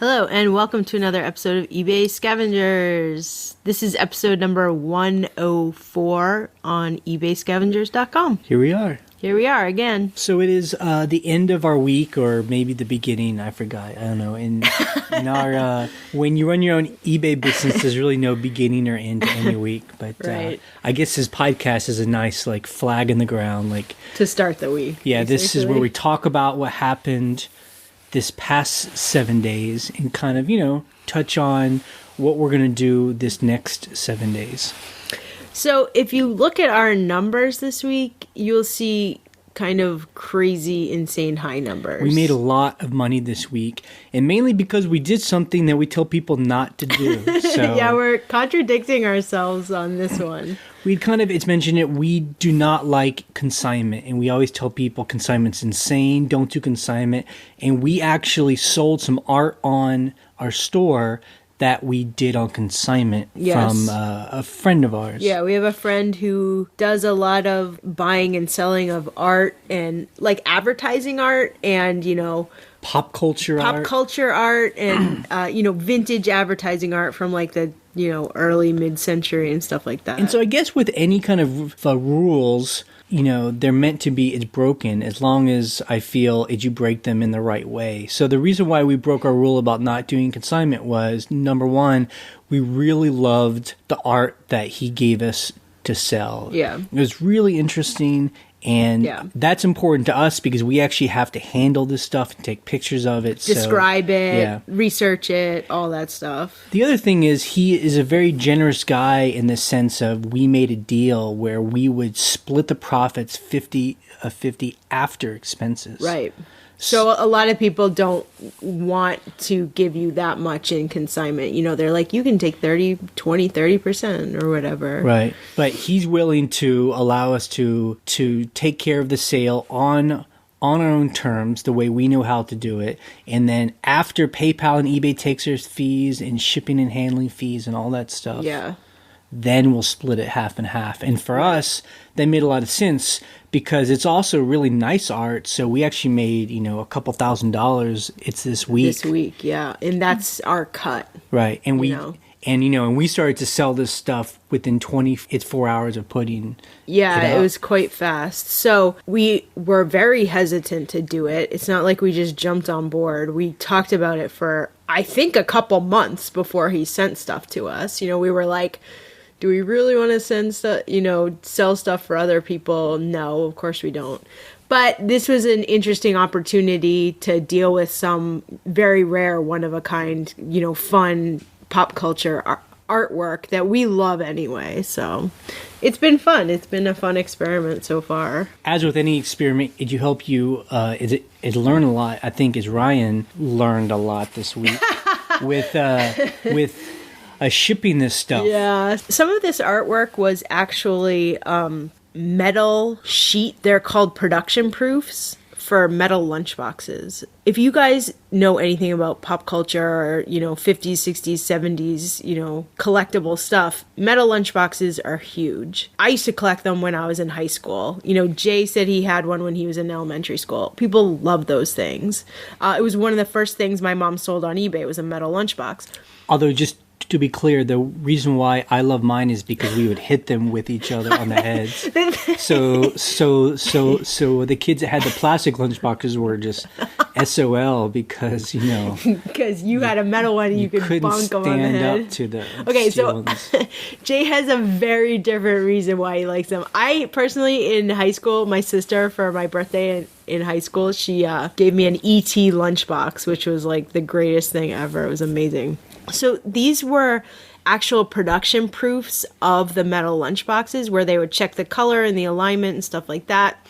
Hello, and welcome to another episode of eBay Scavengers. This is episode number 104 on ebayscavengers.com. Here we are. Here we are again. So it is the end of our week, or maybe the beginning. I forgot. I don't know. In our when you run your own eBay business, there's really no beginning or end to any week. But Right. I guess this podcast is a nice flag in the ground, To start the week. Yeah, basically. this is where we talk about what happened this past 7 days and kind of touch on what we're gonna do this next 7 days. So if you look at our numbers this week, you'll see kind of crazy, insane high numbers. We made a lot of money this week, and mainly because we did something that we tell people not to do. So yeah, we're contradicting ourselves on this one. it's mentioned it, we do not like consignment, and we always tell people consignment's insane, don't do consignment. And we actually sold some art on our store that we did on consignment from a friend of ours. Yeah, we have a friend who does a lot of buying and selling of art and advertising art and, Pop culture art and, vintage advertising art from the, early mid-century and stuff like that. And so I guess with any kind of rules, they're meant to be, it's broken as long as I feel you break them in the right way. So the reason why we broke our rule about not doing consignment was, number one, we really loved the art that he gave us to sell. Yeah. It was really interesting. And that's important to us because we actually have to handle this stuff and take pictures of it. Describe it, research it, all that stuff. The other thing is he is a very generous guy in the sense of we made a deal where we would split the profits 50-50 after expenses. Right. So a lot of people don't want to give you that much in consignment. They're like, you can take 30% or whatever. Right. But he's willing to allow us to take care of the sale on our own terms, the way we know how to do it. And then after PayPal and eBay takes their fees and shipping and handling fees and all that stuff. Yeah. Then we'll split it half and half. And for us, that made a lot of sense because it's also really nice art. So we actually made, a couple $1,000s. It's this week. This week, yeah. And that's our cut. Right. And we started to sell this stuff within 24 hours of putting it was quite fast. So we were very hesitant to do it. It's not like we just jumped on board. We talked about it for, I think, a couple months before he sent stuff to us. We were like, do we really want to send stuff, sell stuff for other people? No, of course we don't. But this was an interesting opportunity to deal with some very rare, one-of-a-kind, fun pop culture artwork that we love anyway. So it's been fun. It's been a fun experiment so far. As with any experiment, it help you it learn a lot. I think as Ryan learned a lot this week with shipping this stuff. Yeah. Some of this artwork was actually metal sheet. They're called production proofs for metal lunchboxes. If you guys know anything about pop culture or, 50s, 60s, 70s, collectible stuff, metal lunchboxes are huge. I used to collect them when I was in high school. Jay said he had one when he was in elementary school. People love those things. It was one of the first things my mom sold on eBay was a metal lunchbox. Although, just to be clear, the reason why I love mine is because we would hit them with each other on the heads. So the kids that had the plastic lunchboxes were just SOL because because you had a metal one and you could bonk them on the head. Couldn't stand up to the so ones. Jay has a very different reason why he likes them. I personally, in high school, my sister for my birthday in high school, she gave me an ET lunchbox, which was the greatest thing ever. It was amazing. So these were actual production proofs of the metal lunchboxes where they would check the color and the alignment and stuff like that.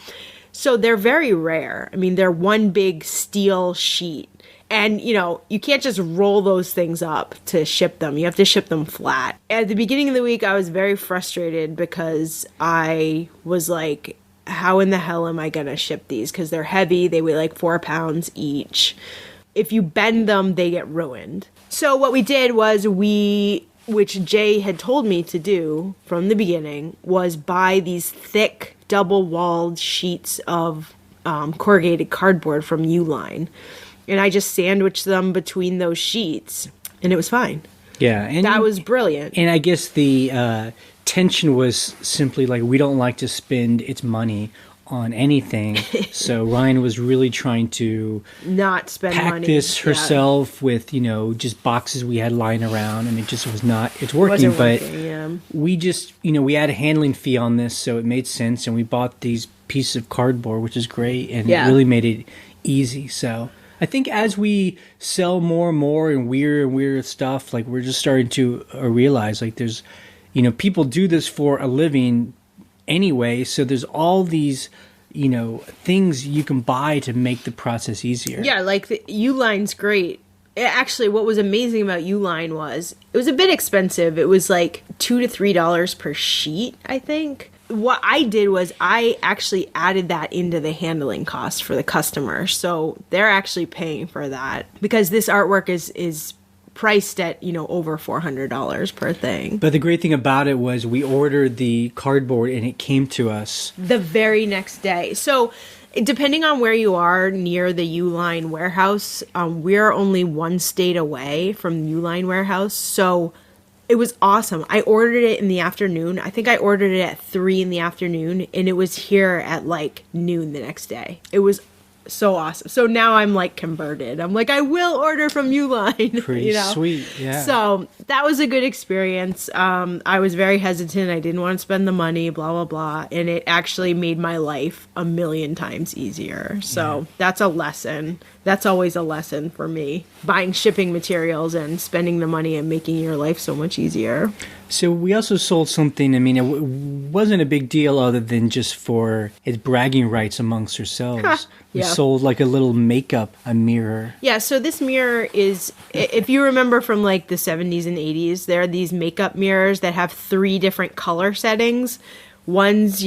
So they're very rare. I mean, they're one big steel sheet. And, you can't just roll those things up to ship them. You have to ship them flat. At the beginning of the week, I was very frustrated because I was like, how in the hell am I going to ship these? Because they're heavy. They weigh 4 pounds each. If you bend them, they get ruined. So what we did was which Jay had told me to do from the beginning, was buy these thick double-walled sheets of corrugated cardboard from Uline. and I just sandwiched them between those sheets, and it was fine. Yeah. And that was brilliant. And I guess the tension was simply like, we don't like to spend its money on anything. So Ryan was really trying to not spend pack this herself with, just boxes we had lying around, and it just was not, it's working, we just, we had a handling fee on this, so it made sense, and we bought these pieces of cardboard, which is great, and it really made it easy. So I think as we sell more and more and weirder stuff, like we're just starting to realize like there's, people do this for a living anyway, so there's all these things you can buy to make the process easier. Yeah, like the Uline's great. Actually, what was amazing about Uline was it was a bit expensive. It was like $2 to $3 per sheet, I think. What I did was I actually added that into the handling cost for the customer, so they're actually paying for that because this artwork is priced at, over $400 per thing. But the great thing about it was we ordered the cardboard and it came to us the very next day. So depending on where you are near the Uline warehouse, we're only one state away from the Uline warehouse. So it was awesome. I ordered it in the afternoon. I think I ordered it at 3 in the afternoon, and it was here at like noon the next day. It was so awesome. So now I'm like converted. I'm like, I will order from Uline. Pretty sweet, yeah. So that was a good experience. I was very hesitant. I didn't want to spend the money, blah, blah, blah. And it actually made my life a million times easier. So that's a lesson. That's always a lesson for me. Buying shipping materials and spending the money and making your life so much easier. So we also sold something, it wasn't a big deal other than just for its bragging rights amongst ourselves. We sold like a little a mirror. Yeah, so this mirror is, if you remember from like the 70s and 80s, there are these makeup mirrors that have 3 different color settings. One's,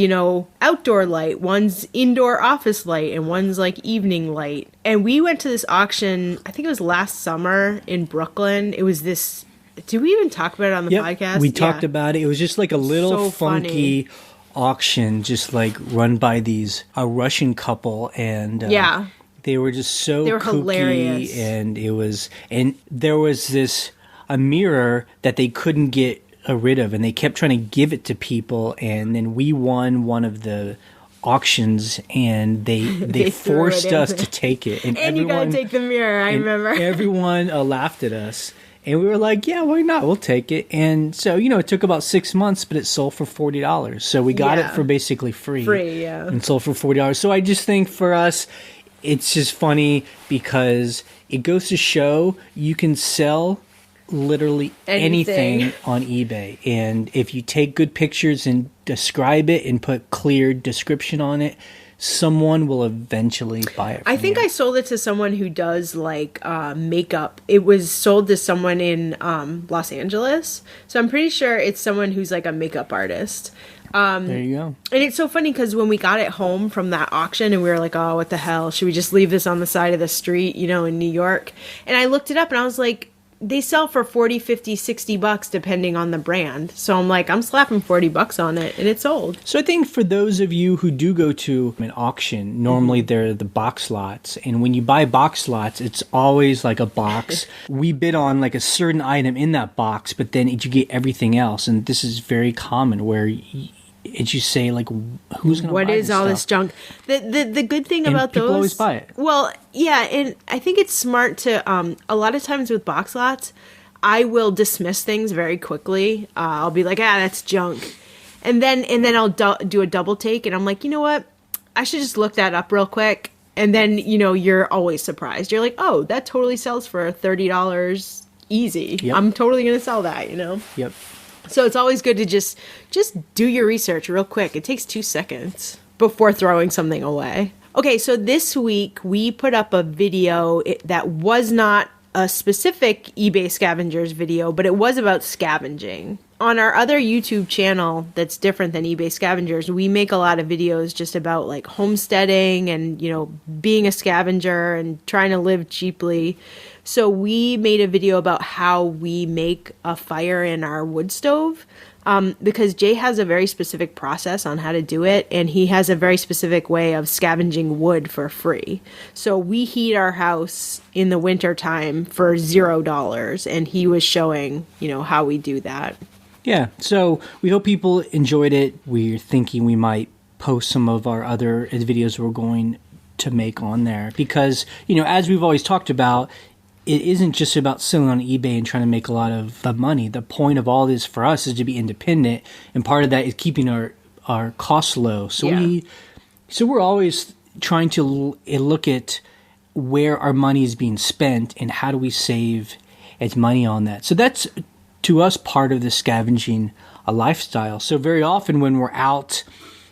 outdoor light, one's indoor office light, and one's like evening light. And we went to this auction, I think it was last summer in Brooklyn. It was this... Did we even talk about it on the podcast? We talked about it. It was just like a little funky auction, just like run by a Russian couple, and they were just so kooky, hilarious. And there was a mirror that they couldn't get rid of, and they kept trying to give it to people, and then we won one of the auctions, and they forced us to take it, and you gotta take the mirror. I remember everyone laughed at us. And we were like, yeah, why not? We'll take it. And so, it took about 6 months, but it sold for $40. So we got it for basically free. And sold for $40. So I just think for us, it's just funny because it goes to show you can sell literally anything on eBay. And if you take good pictures and describe it and put clear description on it, someone will eventually buy it. I think I sold it to someone who does like makeup. It was sold to someone in Los Angeles. So I'm pretty sure it's someone who's like a makeup artist. There you go. And it's so funny because when we got it home from that auction and we were like, oh, what the hell? Should we just leave this on the side of the street, in New York? And I looked it up and I was like, they sell for $40, $50, $60 depending on the brand. So I'm like, I'm slapping $40 on it, and it sold. So I think for those of you who do go to an auction, normally they're the box lots. And when you buy box lots, it's always like a box. We bid on like a certain item in that box, but then you get everything else. And this is very common where you say like, who's going to buy what is this all stuff? This junk? The good thing about people those, always buy it. Well, yeah, and I think it's smart to a lot of times with box lots, I will dismiss things very quickly. I'll be like, that's junk, and then I'll do a double take, and I'm like, you know what? I should just look that up real quick, and then you're always surprised. You're like, oh, that totally sells for $30 easy. Yep. I'm totally gonna sell that. Yep. So it's always good to just do your research real quick. It takes 2 seconds before throwing something away. Okay, so this week we put up a video that was not a specific eBay Scavengers video, but it was about scavenging. On our other YouTube channel that's different than eBay Scavengers, we make a lot of videos just about like homesteading and, being a scavenger and trying to live cheaply. So we made a video about how we make a fire in our wood stove. because Jay has a very specific process on how to do it, and he has a very specific way of scavenging wood for free. So we heat our house in the winter time for $0, and he was showing, how we do that. Yeah, so we hope people enjoyed it. We're thinking we might post some of our other videos we're going to make on there because, as we've always talked about, it isn't just about selling on eBay and trying to make a lot of the money. The point of all this for us is to be independent, and part of that is keeping our costs low. So we're always trying to look at where our money is being spent and how do we save its money on that. So that's, to us, part of the scavenging a lifestyle. So very often when we're out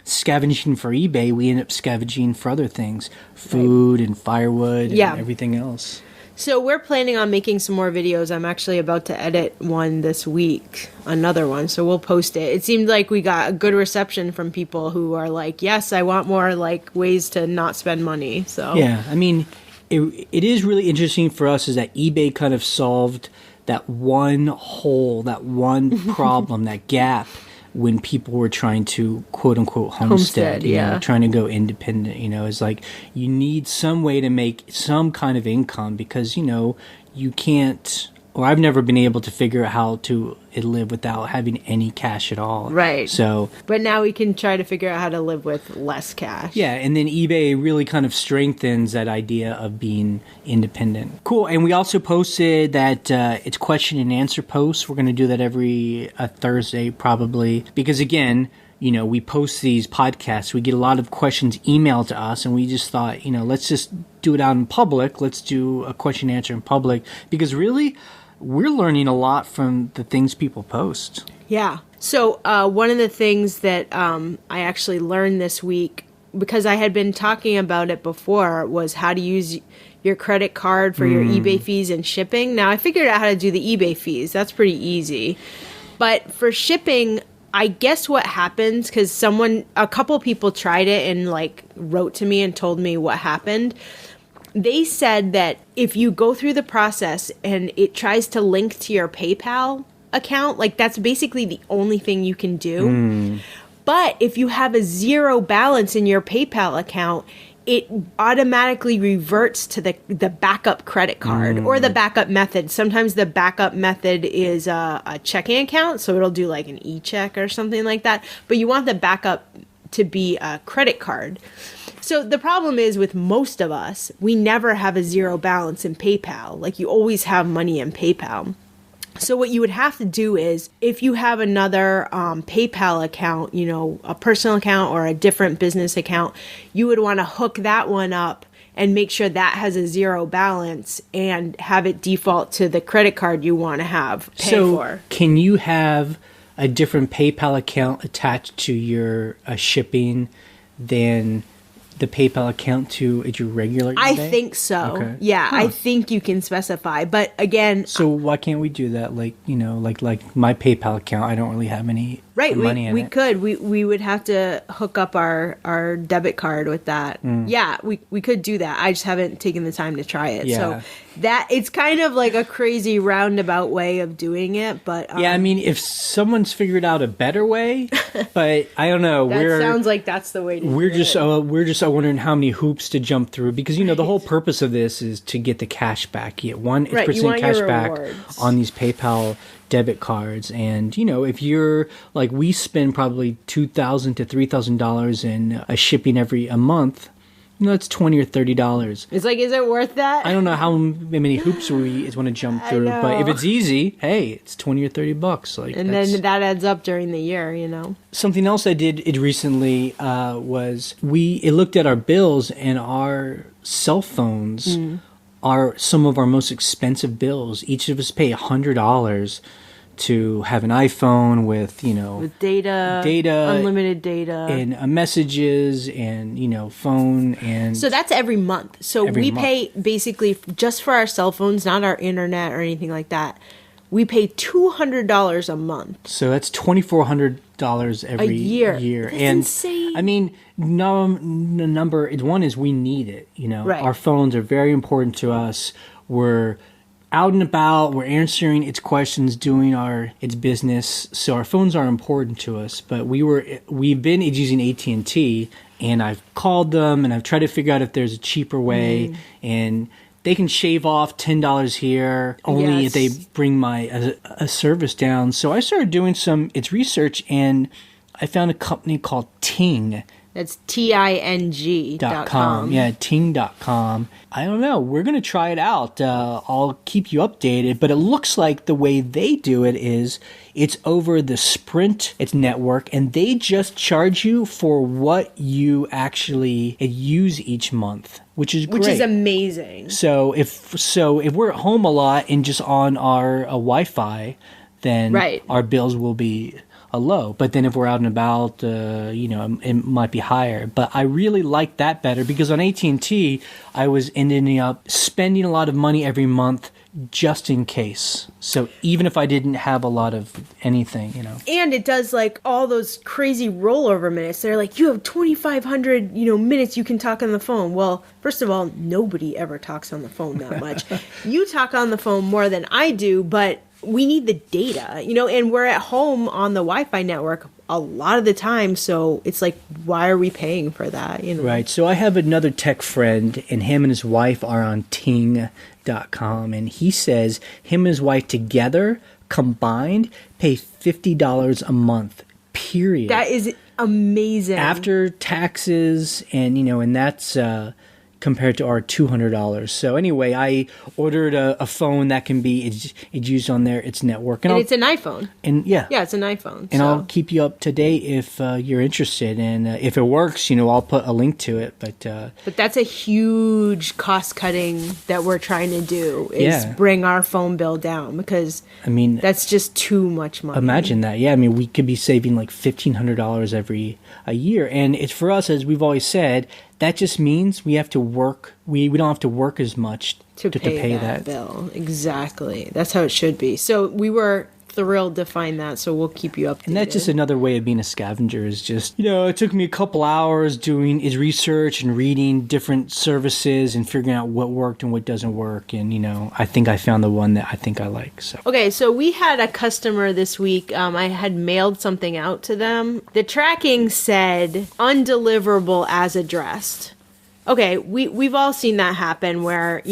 scavenging for eBay, we end up scavenging for other things, food and firewood and everything else. So we're planning on making some more videos. I'm actually about to edit one this week, another one, so we'll post it. It seemed like we got a good reception from people who are like, yes, I want more ways to not spend money. So yeah, I mean, it is really interesting for us is that eBay kind of solved that one hole, that one problem, that gap when people were trying to quote unquote homestead, trying to go independent, it's like you need some way to make some kind of income because, you can't, or I've never been able to figure out how to live without having any cash at all. Right. So, but now we can try to figure out how to live with less cash. Yeah. And then eBay really kind of strengthens that idea of being independent. Cool. And we also posted that it's question and answer posts. We're going to do that every Thursday probably because again, we post these podcasts. We get a lot of questions emailed to us, and we just thought, let's just do it out in public. Let's do a question and answer in public because really, we're learning a lot from the things people post. Yeah. So one of the things that I actually learned this week, because I had been talking about it before, was how to use your credit card for your eBay fees and shipping. Now, I figured out how to do the eBay fees. That's pretty easy. But for shipping, I guess what happens, because a couple people tried it and wrote to me and told me what happened. They said that if you go through the process and it tries to link to your PayPal account, that's basically the only thing you can do. But if you have a zero balance in your PayPal account, it automatically reverts to the backup credit card or the backup method. Sometimes the backup method is a checking account, so it'll do an e-check or something like that. But you want the backup to be a credit card. So the problem is with most of us, we never have a zero balance in PayPal. You always have money in PayPal. So what you would have to do is, if you have another PayPal account, a personal account or a different business account, you would want to hook that one up and make sure that has a zero balance and have it default to the credit card you want to pay for. Can you have a different PayPal account attached to your shipping than the PayPal account to your regular eBay? I think so. Okay. Yeah, I think you can specify. But again... So why can't we do that? Like my PayPal account, I don't really have any money in it. We could. We would have to hook up our debit card with that. Yeah, we could do that. I just haven't taken the time to try it. Yeah. So it's kind of like a crazy roundabout way of doing it. But yeah, I mean, if someone's figured out a better way, but I don't know. That sounds like that's the way to do it. We're just wondering how many hoops to jump through because, the whole purpose of this is to get the cash back. You get 1% cash back on these PayPal debit cards. And, if you're we spend probably $2,000 to $3,000 in shipping a month, it's $20 or $30. It's is it worth that? I don't know how many hoops we want to jump through, but if it's easy, hey, it's $20 or $30. And then that adds up during the year, Something else I did recently was it looked at our bills, and our cell phones are some of our most expensive bills. Each of us pay $100 to have an iPhone with data, unlimited data, and messages, and phone, and so that's every month. So we pay basically just for our cell phones, not our internet or anything like that. We pay $200 a month. So that's $2,400 every year. That's insane. I mean, number one is we need it. Right. Our phones are very important to us. We're out and about, we're answering its questions, doing its business. So our phones are important to us. But we've been using AT&T, and I've called them and I've tried to figure out if there's a cheaper way, and they can shave off $10 here only if they bring my a service down. So I started doing its research, and I found a company called Ting. That's ting.com. Yeah, ting.com. I don't know. We're going to try it out. I'll keep you updated. But it looks like the way they do it is it's over the Sprint network, and they just charge you for what you actually use each month, which is great. Which is amazing. So if we're at home a lot and just on our Wi-Fi, then our bills will be low. But then if we're out and about, it might be higher. But I really like that better because on AT&T, I was ending up spending a lot of money every month just in case. So even if I didn't have a lot of anything, And it does like all those crazy rollover minutes. They're like, you have 2,500, minutes you can talk on the phone. Well, first of all, nobody ever talks on the phone that much. You talk on the phone more than I do, but we need the data, and we're at home on the Wi-Fi network a lot of the time. So it's like, why are we paying for that? Right. So I have another tech friend, and him and his wife are on ting.com. And he says him and his wife together combined pay $50 a month, period. That is amazing. After taxes and that's compared to our $200. So anyway, I ordered a phone that can be it's used on its network, and it's an iPhone. And it's an iPhone. And I'll keep you up to date if you're interested, and if it works, I'll put a link to it. But that's a huge cost cutting that we're trying to do is bring our phone bill down, because that's just too much money. Imagine that. Yeah, we could be saving like $1,500 every a year, and it's for us, as we've always said. That just means we have to work. We don't have to work as much to pay that bill. Exactly. That's how it should be. So we were thrilled to find that, so we'll keep you updated. And that's just another way of being a scavenger is just, it took me a couple hours doing his research and reading different services and figuring out what worked and what doesn't work. And, I think I found the one that I think I like. So okay, so we had a customer this week. I had mailed something out to them. The tracking said undeliverable as addressed. Okay, we've all seen that happen where,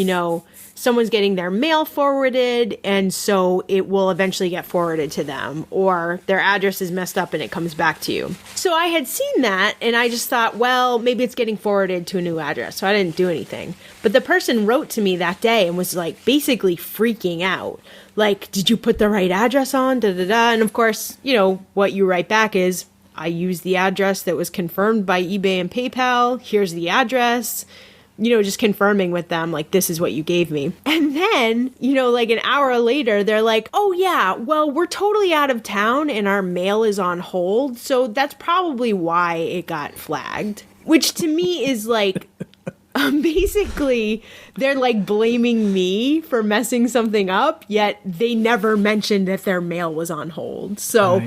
someone's getting their mail forwarded, and so it will eventually get forwarded to them, or their address is messed up and it comes back to you. So I had seen that, and I just thought, well, maybe it's getting forwarded to a new address, so I didn't do anything. But the person wrote to me that day and was like basically freaking out. Like, did you put the right address on? Da da da. And of course, what you write back is, I used the address that was confirmed by eBay and PayPal. Here's the address. Just confirming with them, like, this is what you gave me. And then, like an hour later, they're like, oh yeah, well, we're totally out of town and our mail is on hold. So that's probably why it got flagged. Which to me is like, basically, they're like blaming me for messing something up, yet they never mentioned that their mail was on hold. So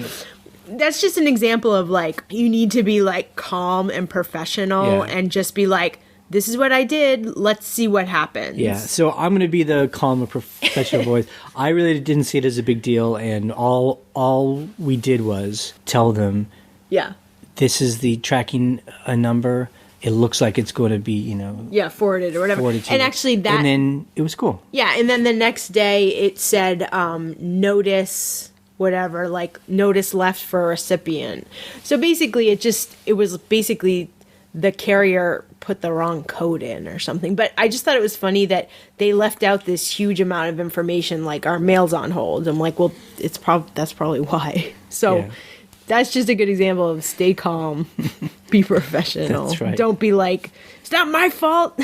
that's just an example of like, you need to be like calm and professional and just be like, this is what I did. Let's see what happens. Yeah, so I'm going to be the calm and professional voice. I really didn't see it as a big deal, and all we did was tell them, this is the tracking number. It looks like it's going to be, forwarded or whatever. Forwarded to and you. Actually, that... And then it was cool. Yeah, and then the next day it said, notice... whatever, like notice left for recipient. So basically it was basically the carrier put the wrong code in or something. But I just thought it was funny that they left out this huge amount of information, like our mail's on hold. I'm like, well, that's probably why. So that's just a good example of stay calm, be professional. That's right. Don't be like, it's not my fault.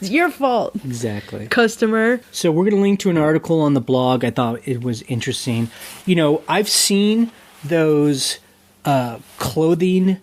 It's your fault. Exactly. Customer. So we're going to link to an article on the blog. I thought it was interesting. I've seen those clothing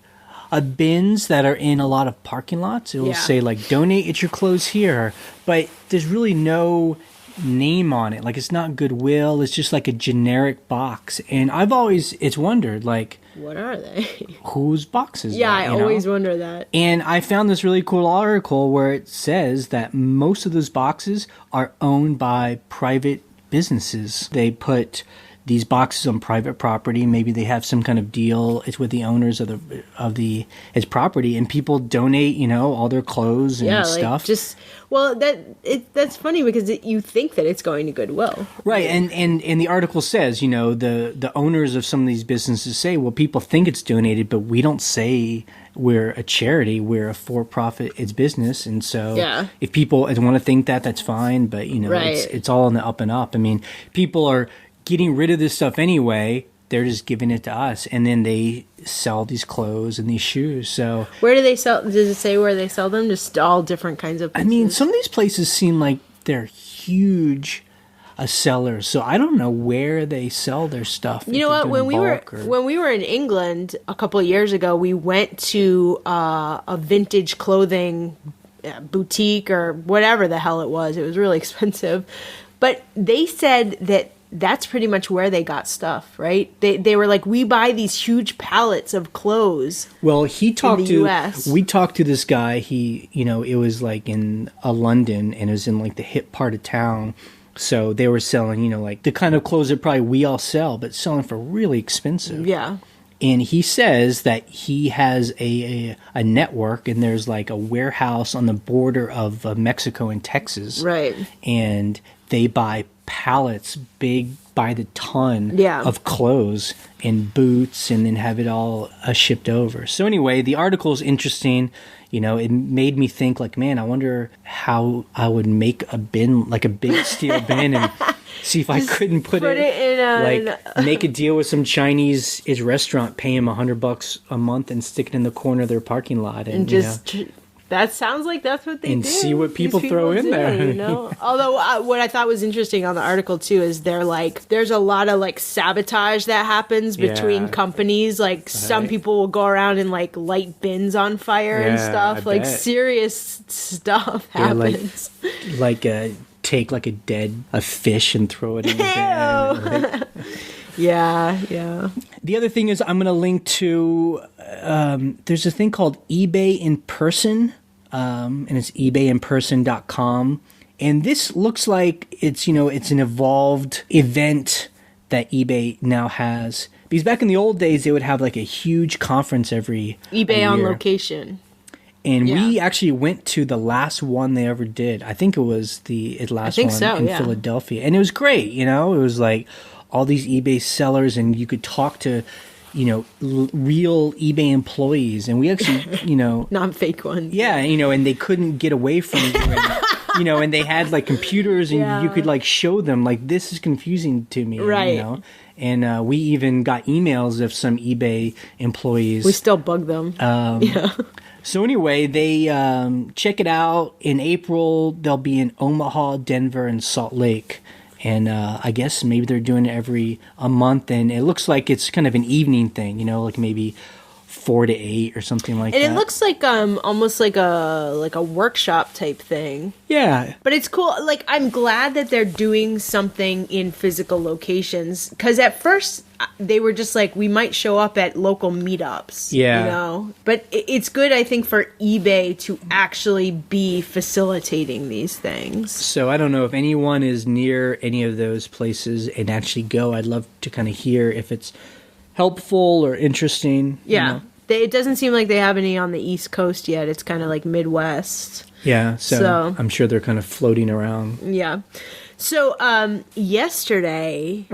bins that are in a lot of parking lots. It will say like, donate your clothes here. But there's really no name on it. Like, it's not Goodwill. It's just like a generic box. And I've always wondered, like, what are they? Whose boxes? Yeah, I always wonder that. And I found this really cool article where it says that most of those boxes are owned by private businesses. They put these boxes on private property. Maybe they have some kind of deal. It's with the owners of its property, and people donate, all their clothes and stuff. That's funny because you think that it's going to Goodwill, right? And the article says, the owners of some of these businesses say, well, people think it's donated, but we don't say we're a charity. We're a for-profit. It's business, and so if people want to think that, that's fine. But it's all on the up and up. I mean, people are getting rid of this stuff anyway. They're just giving it to us, and then they sell these clothes and these shoes. So where do they sell? Does it say where they sell them? Just all different kinds of places? I mean, some of these places seem like they're huge sellers. So I don't know where they sell their stuff. You know what? When we were in England a couple of years ago, we went to a vintage clothing boutique or whatever the hell it was. It was really expensive, but they said that that's pretty much where they got stuff, right? They were like, we buy these huge pallets of clothes. Well, we talked to this guy. He, it was like in London, and it was in like the hip part of town. So they were selling, like the kind of clothes that probably we all sell, but selling for really expensive. Yeah. And he says that he has a network, and there's like a warehouse on the border of Mexico and Texas. Right. And they buy pallets big by the ton of clothes and boots, and then have it all shipped over. So anyway, the article is interesting. It made me think like, man, I wonder how I would make a bin, like a big steel bin, and see if I couldn't put it in make a deal with some Chinese restaurant, pay him $100 a month and stick it in the corner of their parking lot. And just that sounds like that's what they do. And see what people throw in there. Although what I thought was interesting on the article too is there's a lot of like sabotage that happens between companies. Like some people will go around and like light bins on fire and stuff. Like serious stuff happens. Take like a fish and throw it in the bin. Yeah. The other thing is I'm going to link to, there's a thing called eBay in person, and it's ebayinperson.com. And this looks like it's an evolved event that eBay now has. Because back in the old days, they would have like a huge conference every eBay on location. And we actually went to the last one they ever did. I think it was the last one in Philadelphia. And it was great, It was like all these eBay sellers, and you could talk to, real eBay employees. And we actually, not fake ones. Yeah, and they couldn't get away from you. And they had like computers, and you could like show them like, this is confusing to me. Right. And we even got emails of some eBay employees. We still bug them. So anyway, they check it out. In April, they'll be in Omaha, Denver, and Salt Lake. And I guess maybe they're doing it a month. And it looks like it's kind of an evening thing, like maybe 4 to 8 or something like that. And it looks like almost like a workshop type thing. Yeah. But it's cool. Like, I'm glad that they're doing something in physical locations. Because at first, they were just like, we might show up at local meetups. Yeah. But it's good, I think, for eBay to actually be facilitating these things. So I don't know if anyone is near any of those places and actually go. I'd love to kind of hear if it's helpful or interesting. Yeah. It doesn't seem like they have any on the East Coast yet. It's kind of like Midwest. Yeah, so I'm sure they're kind of floating around. Yeah. So yesterday,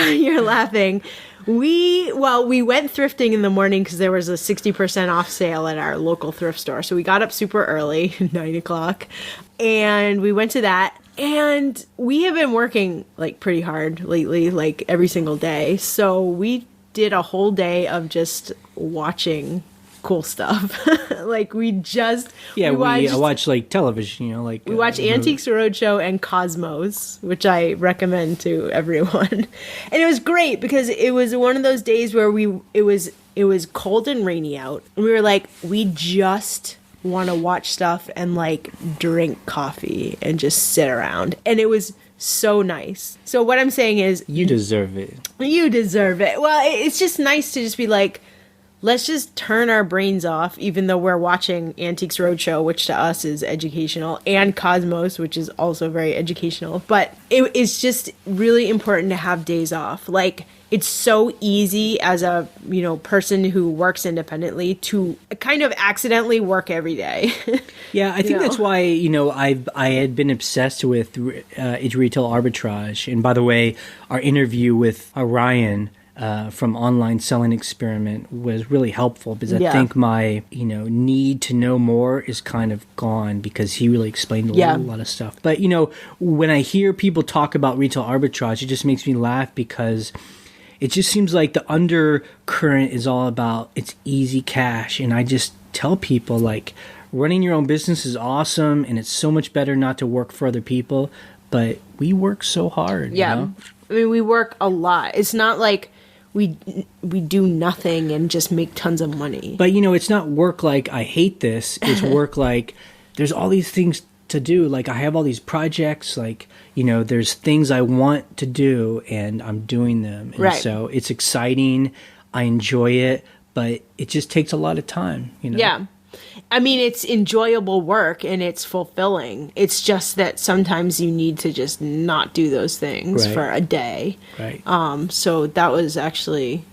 you're laughing. We went thrifting in the morning because there was a 60% off sale at our local thrift store. So we got up super early, 9 o'clock, and we went to that. And we have been working like pretty hard lately, like every single day. So we did a whole day of just watching cool stuff. Like we watch like television, we watch Antiques Roadshow and Cosmos, which I recommend to everyone. And it was great because it was one of those days where it was cold and rainy out. And we were like, we just want to watch stuff and like drink coffee and just sit around. And it was so nice. So what I'm saying is, you deserve it. You deserve it. Well, it's just nice to just be like, let's just turn our brains off, even though we're watching Antiques Roadshow, which to us is educational, and Cosmos, which is also very educational. But it's just really important to have days off. Like, it's so easy as a, person who works independently to kind of accidentally work every day. Yeah, I think that's why, I had been obsessed with retail arbitrage. And by the way, our interview with Ryan from Online Selling Experiment was really helpful, because I think my, need to know more is kind of gone, because he really explained a lot of stuff. But, when I hear people talk about retail arbitrage, it just makes me laugh, because it just seems like the undercurrent is all about it's easy cash. And I just tell people, like, running your own business is awesome, and it's so much better not to work for other people, but we work so hard. Yeah. I mean, we work a lot. It's not like we do nothing and just make tons of money. But, it's not work like I hate this. It's work like there's all these things to do. Like, I have all these projects, like, there's things I want to do, and I'm doing them. And so it's exciting. I enjoy it, but it just takes a lot of time, Yeah. I mean, it's enjoyable work and it's fulfilling. It's just that sometimes you need to just not do those things for a day. Right. So that was actually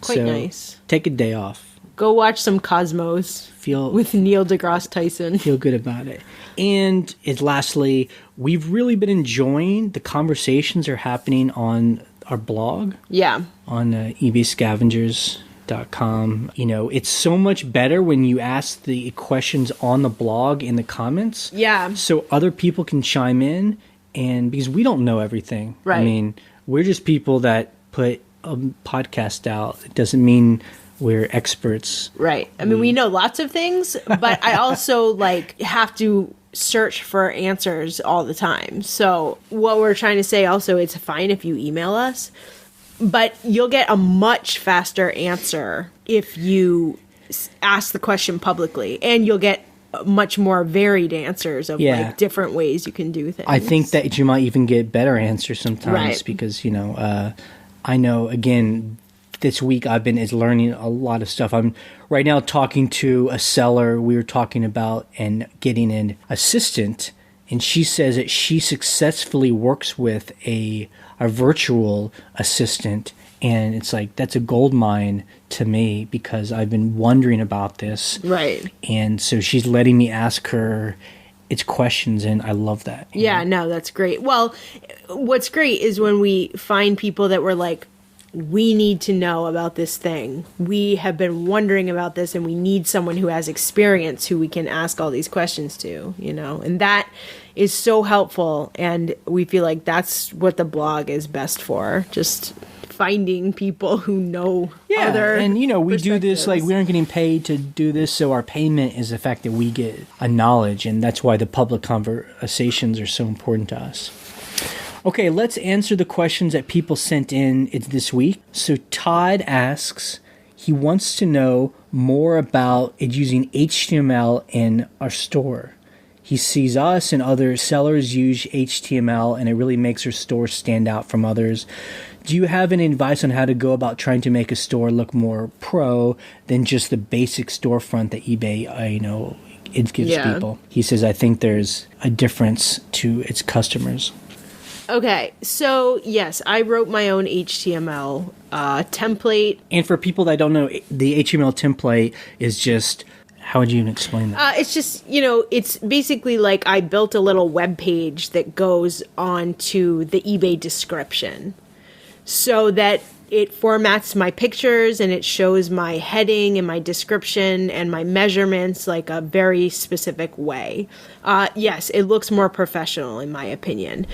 quite nice. Take a day off. Go watch some Cosmos with Neil deGrasse Tyson. Feel good about it. And lastly, we've really been enjoying the conversations are happening on our blog. Yeah. On eBay Scavengers.com. It's so much better when you ask the questions on the blog in the comments. Yeah. So other people can chime in, and because we don't know everything. Right. I mean, we're just people that put a podcast out. It doesn't mean we're experts. Right. I mean, we know lots of things, but I also have to search for answers all the time. So what we're trying to say also, it's fine if you email us, but you'll get a much faster answer if you ask the question publicly, and you'll get much more varied answers of different ways you can do things. I think that you might even get better answers sometimes, because, I know, again, this week I've been learning a lot of stuff. I'm right now talking to a seller. We were talking about and getting an assistant, and she says that she successfully works with a virtual assistant, and it's like, that's a gold mine to me, because I've been wondering about this. Right. And so she's letting me ask her its questions, and I love that. Yeah, no, that's great. Well, what's great is when we find people that were like, we need to know about this thing. We have been wondering about this, and we need someone who has experience who we can ask all these questions to, and that is so helpful. And we feel like that's what the blog is best for. Just finding people who know other and we do this, like, we aren't getting paid to do this, so our payment is the fact that we get a knowledge, and that's why the public conversations are so important to us. Okay, let's answer the questions that people sent in this week. So Todd asks, he wants to know more about using HTML in our store. He sees us and other sellers use HTML, and it really makes our store stand out from others. Do you have any advice on how to go about trying to make a store look more pro than just the basic storefront that eBay, it gives people? He says, I think there's a difference to its customers. Okay, so yes, I wrote my own HTML template. And for people that don't know, the HTML template is just, how would you even explain that? It's just, it's basically like I built a little web page that goes onto the eBay description, so that it formats my pictures and it shows my heading and my description and my measurements like a very specific way. Yes, it looks more professional in my opinion.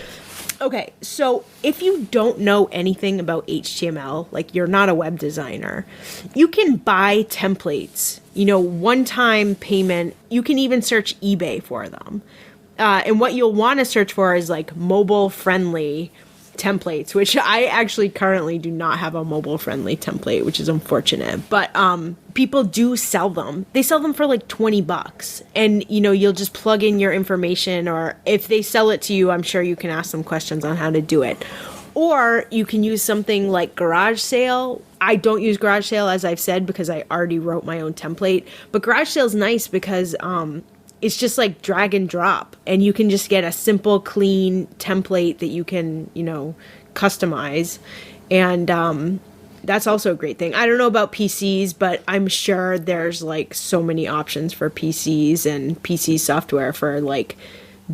Okay, so if you don't know anything about HTML, like you're not a web designer, you can buy templates, one-time payment. You can even search eBay for them. And what you'll want to search for is like mobile-friendly templates, which I actually currently do not have a mobile-friendly template, which is unfortunate. But people do sell them. They sell them for like $20, and you'll just plug in your information, or if they sell it to you, I'm sure you can ask them questions on how to do it. Or you can use something like Garage Sale. I don't use Garage Sale, as I've said, because I already wrote my own template. But Garage Sale is nice because it's just like drag and drop. And you can just get a simple, clean template that you can, customize. And that's also a great thing. I don't know about PCs, but I'm sure there's like so many options for PCs and PC software for like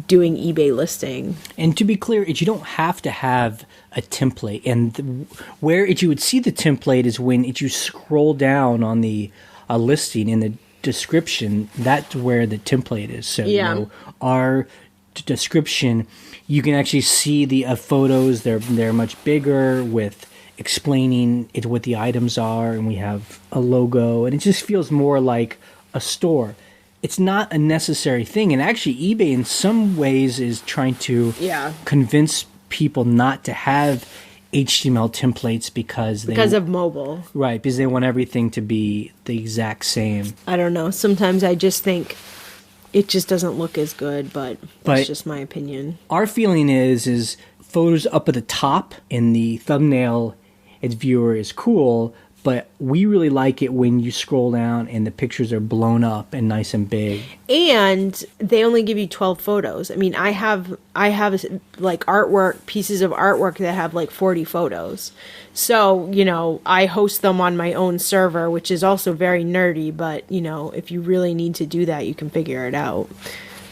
doing eBay listing. And to be clear, you don't have to have a template. And where you would see the template is when you scroll down on the listing in the description. That's where the template is. So our description, you can actually see the photos. They're much bigger with explaining what the items are, and we have a logo, and it just feels more like a store. It's not a necessary thing, and actually eBay in some ways is trying to convince people not to have HTML templates because of mobile. Right, because they want everything to be the exact same. I don't know. Sometimes I just think it just doesn't look as good, but that's just my opinion. Our feeling is photos up at the top in the thumbnail its viewer is cool, but we really like it when you scroll down and the pictures are blown up and nice and big. And they only give you 12 photos. I mean, I have like pieces of artwork that have like 40 photos. So, I host them on my own server, which is also very nerdy, but, if you really need to do that, you can figure it out.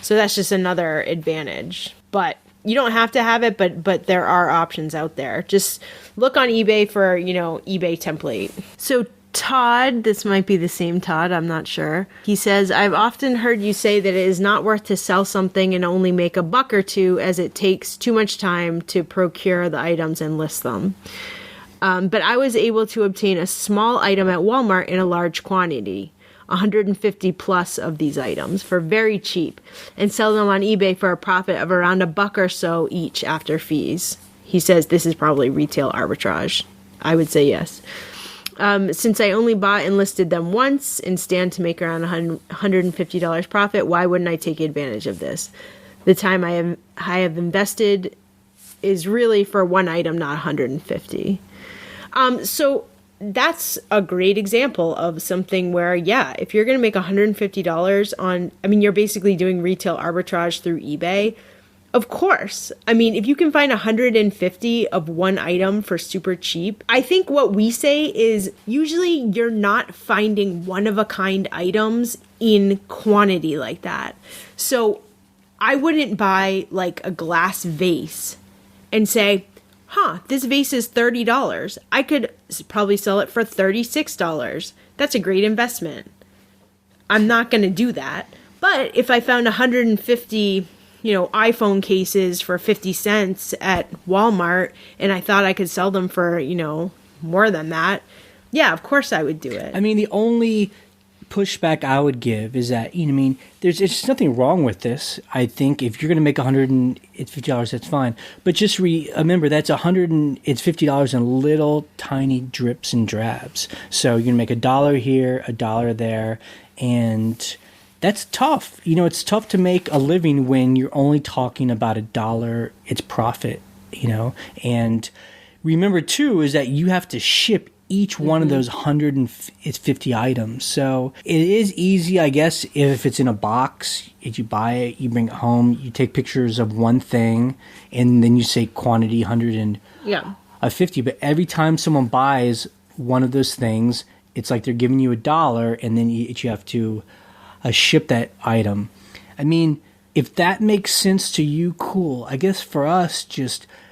So that's just another advantage. But you don't have to have it, but there are options out there. Just look on eBay for, eBay template. So Todd, this might be the same Todd, I'm not sure. He says, I've often heard you say that it is not worth to sell something and only make a buck or two, as it takes too much time to procure the items and list them. But I was able to obtain a small item at Walmart in a large quantity. 150 plus of these items for very cheap, and sell them on eBay for a profit of around $1 or so each after fees. He says this is probably retail arbitrage. I would say yes. Since I only bought and listed them once and stand to make around $150 profit, why wouldn't I take advantage of this? The time I have invested is really for one item, not 150. So that's a great example of something where, if you're going to make $150 you're basically doing retail arbitrage through eBay. Of course. I mean, if you can find 150 of one item for super cheap, I think what we say is usually you're not finding one-of-a-kind items in quantity like that. So I wouldn't buy like a glass vase and say, this vase is $30. I could probably sell it for $36. That's a great investment. I'm not going to do that. But if I found 150, iPhone cases for 50 cents at Walmart and I thought I could sell them for, more than that, of course I would do it. I mean, the only pushback I would give is that, there's just nothing wrong with this. I think if you're going to make $150, that's fine. But just remember, that's $150 in little tiny drips and drabs. So you're going to make $1 here, $1 there, and that's tough. It's tough to make a living when you're only talking about $1, it's profit, And remember, too, is that you have to ship each one of those 150 items. So it is easy, I guess, if it's in a box. If you buy it, you bring it home, you take pictures of one thing, and then you say quantity 150. But every time someone buys one of those things, it's like they're giving you $1, and then you have to ship that item. I mean, if that makes sense to you, cool. I guess for us,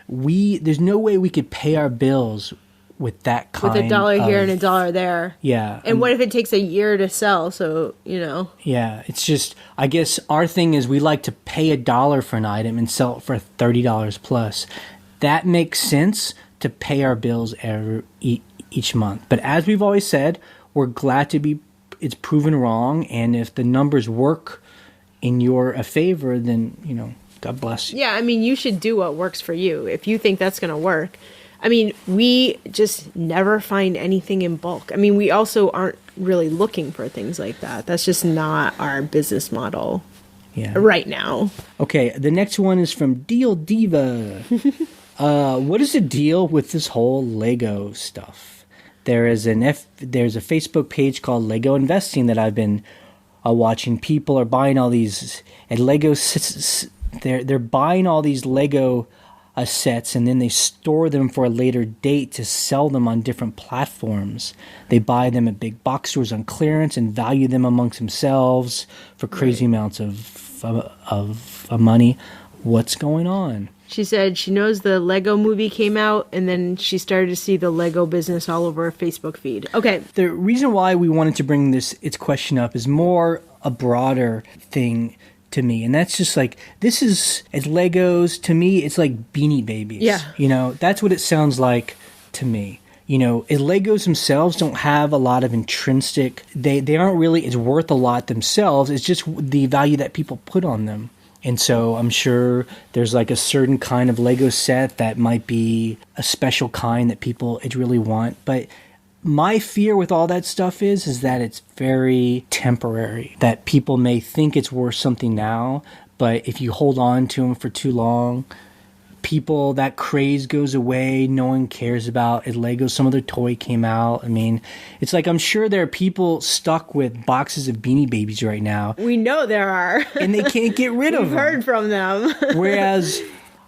there's no way we could pay our bills with that kind of... With $1 here and $1 there. Yeah. And what if it takes a year to sell? So, Yeah, it's just, I guess our thing is we like to pay $1 for an item and sell it for $30 plus. That makes sense to pay our bills each month. But as we've always said, we're glad it's proven wrong. And if the numbers work in your favor, then, God bless you. Yeah, I mean, you should do what works for you. If you think that's going to work. I mean, we just never find anything in bulk. I mean, we also aren't really looking for things like that. That's just not our business model right now. Okay, the next one is from Deal Diva. What is the deal with this whole Lego stuff? There's a Facebook page called Lego Investing that I've been watching. People are buying all these at Lego. They're buying all these Lego sets, and then they store them for a later date to sell them on different platforms. They buy them at big box stores on clearance and value them amongst themselves for crazy amounts of money. What's going on? She said she knows the Lego movie came out, and then she started to see the Lego business all over her Facebook feed. Okay. The reason why we wanted to bring its question up is more a broader thing to me, and that's just like, this is, as Legos, to me, it's like Beanie Babies. Yeah. You know, that's what it sounds like to me. You know, Legos themselves don't have a lot of intrinsic, they aren't really, it's worth a lot themselves, it's just the value that people put on them. And so I'm sure there's like a certain kind of Lego set that might be a special kind that people really want. But my fear with all that stuff is that it's very temporary, that people may think it's worth something now, but if you hold on to them for too long, people, that craze goes away. No one cares about it. Lego, some other toy came out. I mean, it's like, I'm sure there are people stuck with boxes of Beanie Babies right now. We know there are. And they can't get rid of them. We've heard from them. Whereas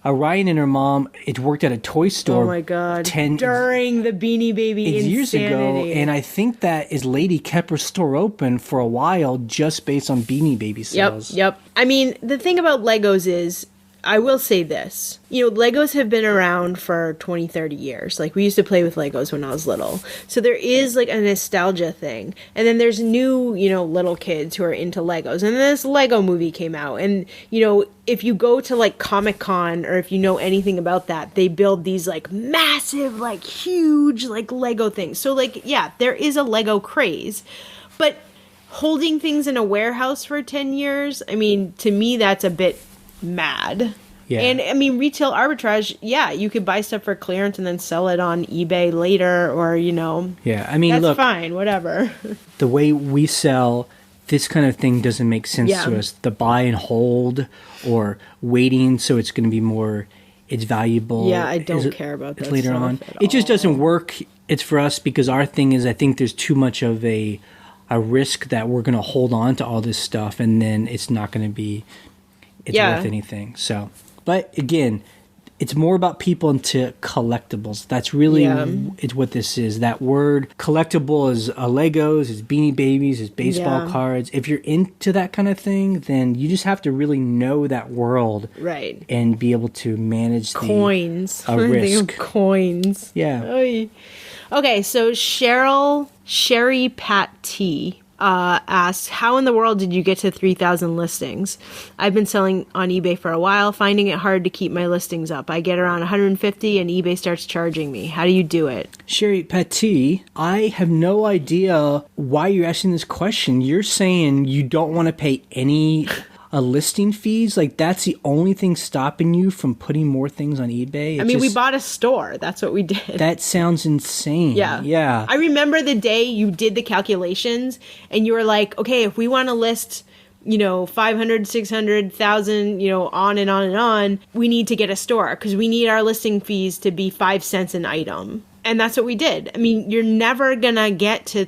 Ryan and her mom, it worked at a toy store. Oh my God. During the Beanie Baby insanity. Years ago. And I think that his lady kept her store open for a while just based on Beanie Baby sales. Yep. I mean, the thing about Legos is, I will say this, you know, Legos have been around for 20, 30 years. Like, we used to play with Legos when I was little. So there is like a nostalgia thing. And then there's new, you know, little kids who are into Legos. And then this Lego movie came out. And, you know, if you go to like Comic-Con, or if you know anything about that, they build these like massive, like huge, like Lego things. So like, yeah, there is a Lego craze. But holding things in a warehouse for 10 years, I mean, to me, that's a bit mad. Yeah. And I mean, retail arbitrage, yeah, you could buy stuff for clearance and then sell it on eBay later, or, you know. Yeah, I mean, that's look, fine, whatever. The way we sell, this kind of thing doesn't make sense to us. The buy and hold, or waiting so it's going to be more, it's valuable. Yeah, I don't care about that later on. It just doesn't work. It's for us because our thing is, I think there's too much of a risk that we're going to hold on to all this stuff and then it's not going to be worth anything. So, but again, it's more about people into collectibles. That's really it's what this is. That word collectible is Legos, is Beanie Babies, is baseball cards. If you're into that kind of thing, then you just have to really know that world, right? And be able to manage coins. A risk. Coins. Yeah. Oy. Okay, so Sherry Pat T asks, how in the world did you get to 3,000 listings? I've been selling on eBay for a while, finding it hard to keep my listings up. I get around 150 and eBay starts charging me. How do you do it? Sherry Patty, I have no idea why you're asking this question. You're saying you don't want to pay any listing fees? Like, that's the only thing stopping you from putting more things on eBay? I mean, we bought a store. That's what we did. That sounds insane. Yeah. I remember the day you did the calculations and you were like, okay, if we want to list, 500, 600, 1,000, on and on and on, we need to get a store because we need our listing fees to be 5 cents an item. And that's what we did. I mean, you're never going to get to,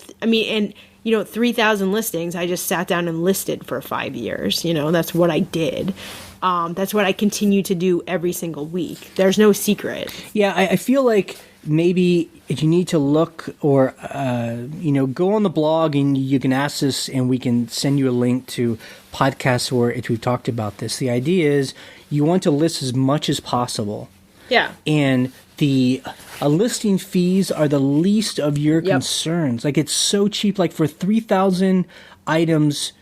3,000 listings, I just sat down and listed for 5 years. That's what I did. That's what I continue to do every single week. There's no secret. Yeah, I feel like maybe if you need to look or, go on the blog and you can ask us and we can send you a link to podcasts where we've talked about this. The idea is you want to list as much as possible. Yeah. And the listing fees are the least of your concerns. Like, it's so cheap. Like, for 3,000 items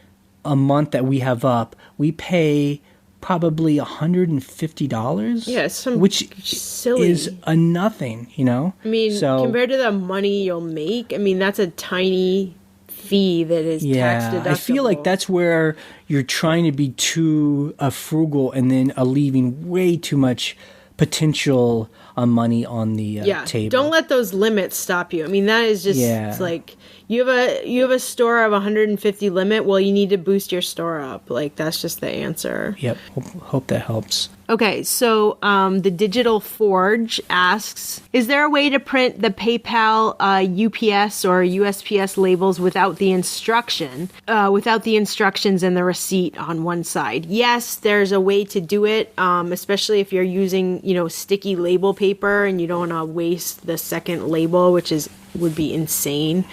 a month that we have up, we pay probably $150. Yeah, which silly is a nothing, I mean, compared to the money you'll make, that's a tiny fee that is tax deductible. I feel like that's where you're trying to be too frugal and then leaving way too much potential money on the table. Don't let those limits stop you. That is just it's like you have a store of 150 limit. Well, you need to boost your store up. Like, that's just the answer. Yep. Hope that helps. Okay, so the Digital Forge asks, is there a way to print the PayPal UPS or USPS labels without the instructions and the receipt on one side? Yes, there's a way to do it, especially if you're using, sticky label paper and you don't want to waste the second label, which would be insane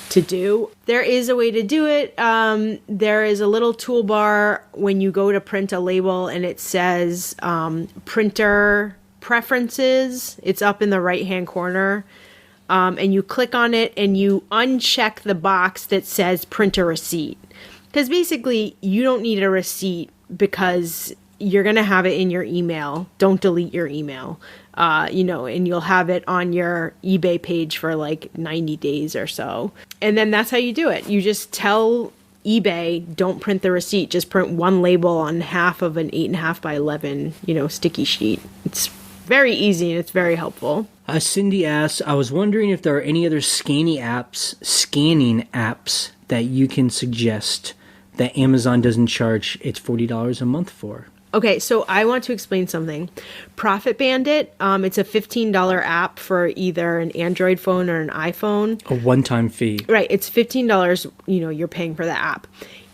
to do. There is a way to do it. There is a little toolbar when you go to print a label and it says printer preferences. It's up in the right hand corner. And you click on it and you uncheck the box that says print a receipt. Because basically you don't need a receipt because you're going to have it in your email. Don't delete your email. And you'll have it on your eBay page for like 90 days or so. And then that's how you do it. You just tell eBay, don't print the receipt. Just print one label on half of an 8.5 by 11, sticky sheet. It's very easy and it's very helpful. Cindy asks, I was wondering if there are any other scanning apps that you can suggest that Amazon doesn't charge its $40 a month for. Okay, so I want to explain something. Profit Bandit, it's a $15 app for either an Android phone or an iPhone. A one-time fee. Right, it's $15, you're paying for the app.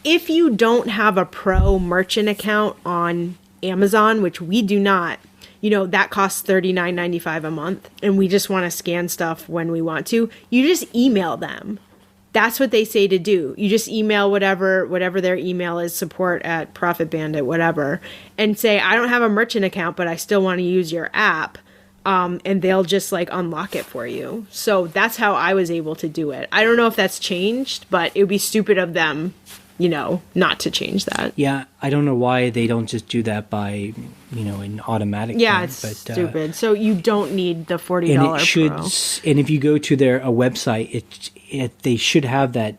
If you don't have a pro merchant account on Amazon, which we do not, that costs $39.95 a month, and we just want to scan stuff when we want to, you just email them. That's what they say to do. You just email whatever their email is, support at Profit Bandit, whatever, and say, I don't have a merchant account, but I still want to use your app. And they'll just unlock it for you. So that's how I was able to do it. I don't know if that's changed, but it would be stupid of them, not to change that. Yeah, I don't know why they don't just do that by, an automatic. Yeah, it's stupid. So you don't need the $40 and it should, pro. And if you go to their website, they should have that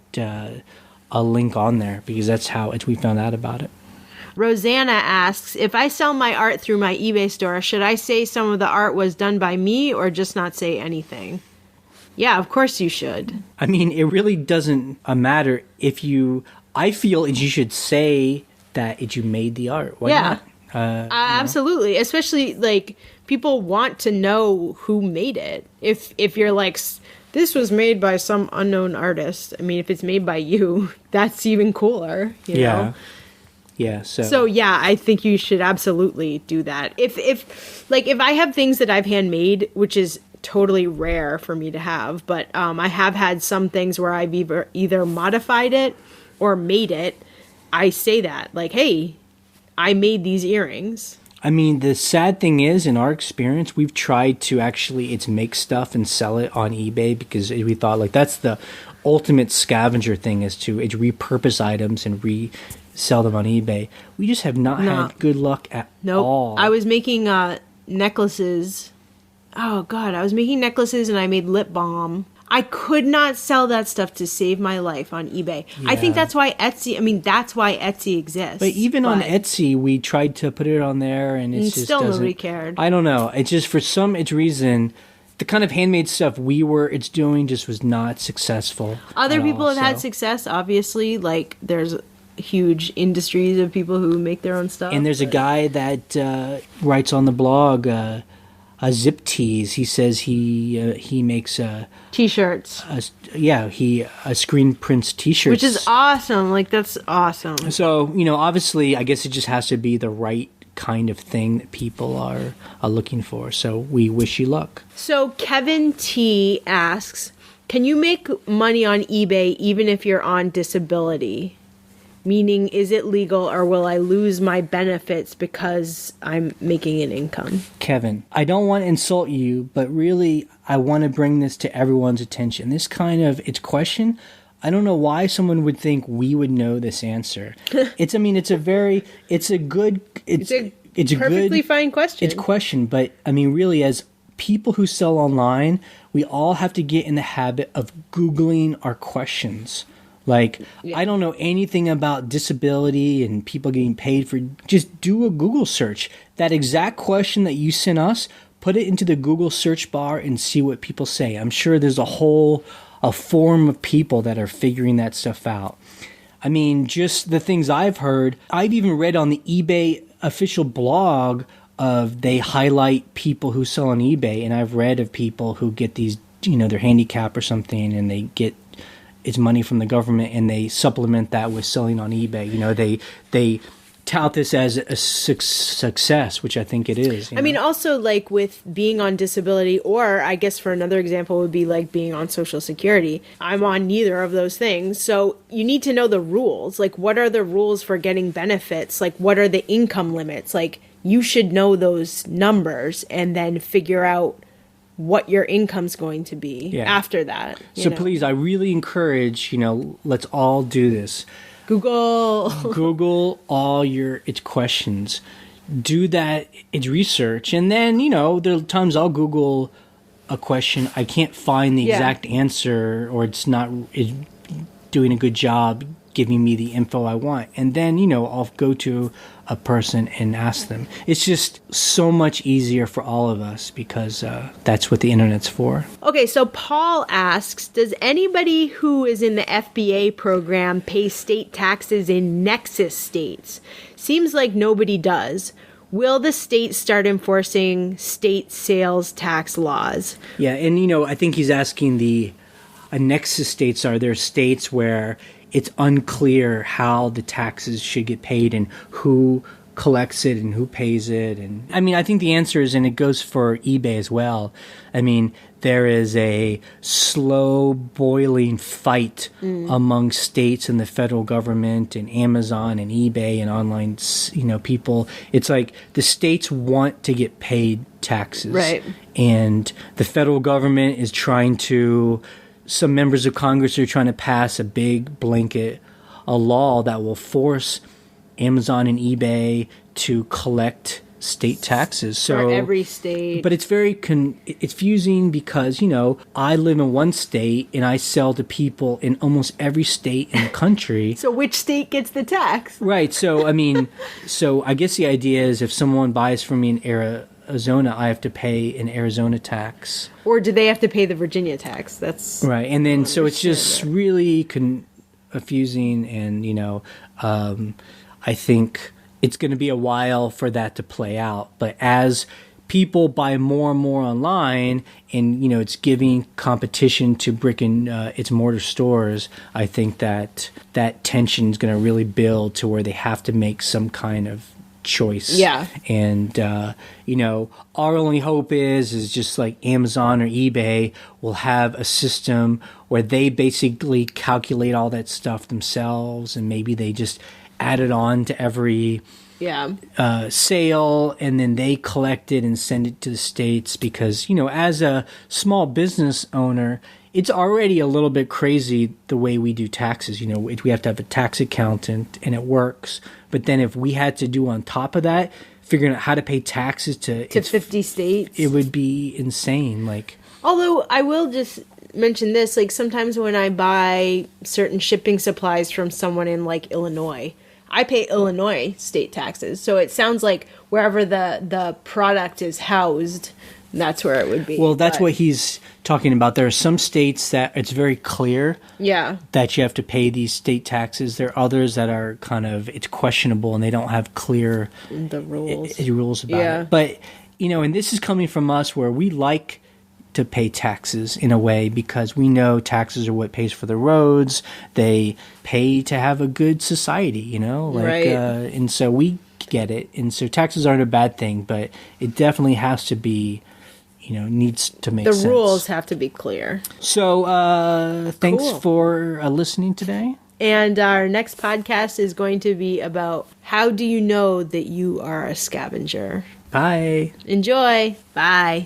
a link on there because that's how we found out about it. Rosanna asks, if I sell my art through my eBay store, should I say some of the art was done by me or just not say anything? Yeah, of course you should. I mean, it really doesn't matter if I feel you should say that you made the art. Why not? Absolutely. Especially people want to know who made it. If you're this was made by some unknown artist. I mean, if it's made by you, that's even cooler. You know? Yeah. So yeah, I think you should absolutely do that. If I have things that I've handmade, which is totally rare for me to have, but I have had some things where I've either modified it or made it. I say that hey, I made these earrings. I mean, the sad thing is, in our experience, we've tried to make stuff and sell it on eBay because we thought that's the ultimate scavenger thing is to repurpose items and resell them on eBay. We just have not had good luck at all. I was making necklaces. Oh, God. I was making necklaces and I made lip balm. I could not sell that stuff to save my life on eBay. Yeah. I think that's why Etsy exists. But even on Etsy, we tried to put it on there and it just still doesn't. Nobody cared. I don't know. It's just for some reason, the kind of handmade stuff it's doing just was not successful. Other people have had success, obviously. There's huge industries of people who make their own stuff. And there's a guy that writes on the blog, Zip Tees. He says he makes T-shirts. He screen prints T-shirts, which is awesome. That's awesome. So obviously, I guess it just has to be the right kind of thing that people are looking for. So we wish you luck. So Kevin T asks, can you make money on eBay even if you're on disability? Meaning, is it legal or will I lose my benefits because I'm making an income? Kevin, I don't want to insult you, but really, I want to bring this to everyone's attention. This it's question. I don't know why someone would think we would know this answer. It's a perfectly fine question. It's a question, but really, as people who sell online, we all have to get in the habit of Googling our questions. I don't know anything about disability and people getting paid for. Just do a Google search. That exact question that you sent us, put it into the Google search bar and see what people say. I'm sure there's a forum of people that are figuring that stuff out. I mean, just the things I've heard. I've even read on the eBay official blog of they highlight people who sell on eBay, and I've read of people who get these, they're handicapped or something, and they get it's money from the government, and they supplement that with selling on eBay. They tout this as a success, which I think it is. I mean, also like with being on disability, or I guess for another example would be like being on Social Security. I'm on neither of those things. So you need to know the rules. Like, what are the rules for getting benefits? Like, what are the income limits? Like, you should know those numbers and then figure out what your income's going to be after that. So please, I really encourage, let's all do this. Google all its questions. Do that, it's research. And then, there are times I'll Google a question. I can't find the exact answer, or it's doing a good job giving me the info I want. And then, I'll go to a person and ask them. It's just so much easier for all of us because that's what the internet's for. Okay, so Paul asks, does anybody who is in the FBA program pay state taxes in nexus states? Seems like nobody does. Will the state start enforcing state sales tax laws? Yeah, and I think he's asking the nexus states. Are there states where it's unclear how the taxes should get paid and who collects it and who pays it? And I mean, I think the answer is, and it goes for eBay as well. I mean, there is a slow boiling fight among states and the federal government and Amazon and eBay and online, people. It's like the states want to get paid taxes. Right. And the federal government is trying to, some members of Congress are trying to pass a big blanket, a law that will force Amazon and eBay to collect state taxes. So for every state. But it's very it's confusing because, I live in one state and I sell to people in almost every state in the country. So which state gets the tax? Right. So, I mean, I guess the idea is if someone buys from me in Arizona, I have to pay an Arizona tax. Or do they have to pay the Virginia tax? That's right. And then so it's just really confusing, and I think it's going to be a while for that to play out. But as people buy more and more online, and it's giving competition to brick and its mortar stores, I think that tension is going to really build to where they have to make some kind of choice. Yeah. And our only hope is just like Amazon or eBay will have a system where they basically calculate all that stuff themselves, and maybe they just add it on to every sale, and then they collect it and send it to the states. Because as a small business owner, it's already a little bit crazy the way we do taxes. We have to have a tax accountant, and it works. But then if we had to do on top of that, figuring out how to pay taxes to 50 states, it would be insane. Although I will just mention this, sometimes when I buy certain shipping supplies from someone in Illinois, I pay Illinois state taxes. So it sounds like wherever the product is housed, that's where it would be. Well, that's what he's talking about. There are some states that it's very clear that you have to pay these state taxes. There are others that are it's questionable, and they don't have clear rules about it. But, and this is coming from us where we like to pay taxes in a way, because we know taxes are what pays for the roads. They pay to have a good society, right. And so we get it. And so taxes aren't a bad thing, but it definitely has to be, needs to make sense. The rules have to be clear. So thanks for listening today. And our next podcast is going to be about how do you know that you are a scavenger? Bye. Enjoy. Bye.